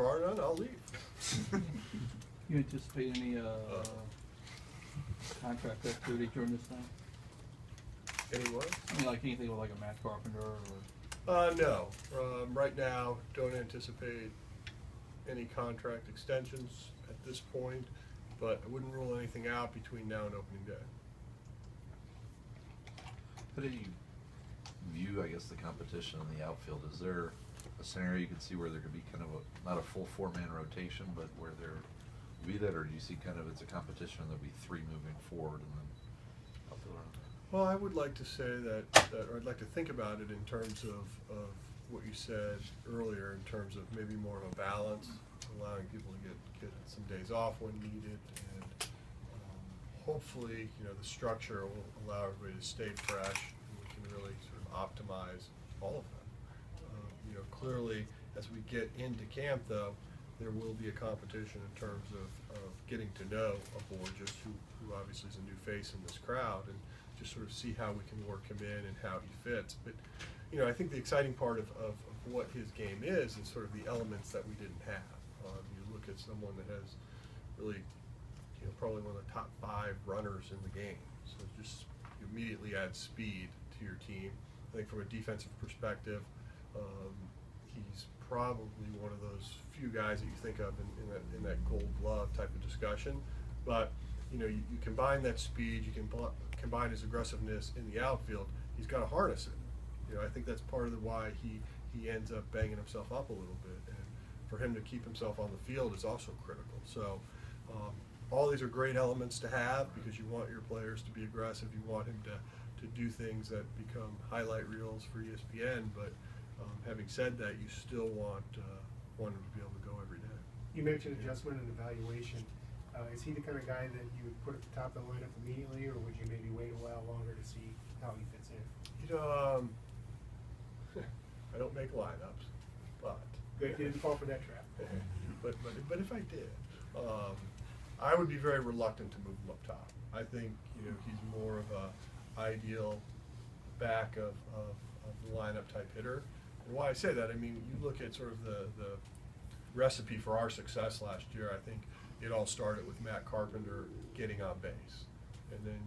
bar none, I'll leave. You anticipate any contract activity during this time? Anyone? I mean, like anything with like a Matt Carpenter or? No. Right now, don't anticipate any contract extensions at this point, but I wouldn't rule anything out between now and opening day. How do you view, I guess, the competition in the outfield? Is there a scenario you could see where there could be kind of a, not a full four-man rotation, but where there would be that, or do you see kind of it's a competition and there'll be three moving forward and then outfield around? Well, I would like to say that, or I'd like to think about it in terms of what you said earlier, in terms of maybe more of a balance, allowing people to get some days off when needed, and hopefully, the structure will allow everybody to stay fresh, and we can really sort of optimize all of them. Clearly, as we get into camp, though, there will be a competition in terms of getting to know a Bourjos, who obviously is a new face in this crowd, and just sort of see how we can work him in and how he fits. But, I think the exciting part of what his game is sort of the elements that we didn't have. You look at someone that has really, probably one of the top 5 runners in the game. So just you immediately add speed to your team. I think from a defensive perspective, he's probably one of those few guys that you think of in that gold glove type of discussion. But, you combine that speed, you can combine his aggressiveness in the outfield, he's got to harness it. I think that's part of why he ends up banging himself up a little bit. And for him to keep himself on the field is also critical. So all these are great elements to have because you want your players to be aggressive. You want him to do things that become highlight reels for ESPN. But having said that, you still want him to be able to go every day. You mentioned adjustment and evaluation. Is he the kind of guy that you would put at the top of the lineup immediately, or would you maybe wait a while longer to see how he fits in? I don't make lineups, but Good, you didn't fall for that trap. but if I did, I would be very reluctant to move him up top. I think he's more of a ideal back of the lineup type hitter. And why I say that, I mean, you look at sort of the recipe for our success last year. I think it all started with Matt Carpenter getting on base, and then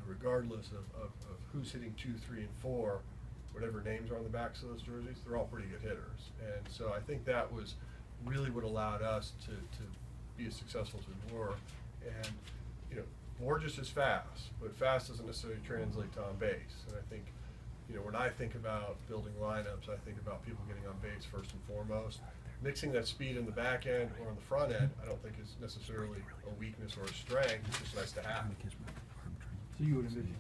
regardless of who's hitting 2, 3, and 4, whatever names are on the backs of those jerseys, they're all pretty good hitters. And so I think that was really what allowed us to be as successful as we were. And Bourjos is fast, but fast doesn't necessarily translate to on base. And I think when I think about building lineups, I think about people getting on base first and foremost. Mixing that speed in the back end or on the front end, I don't think is necessarily a weakness or a strength. It's just nice to have. So you would envision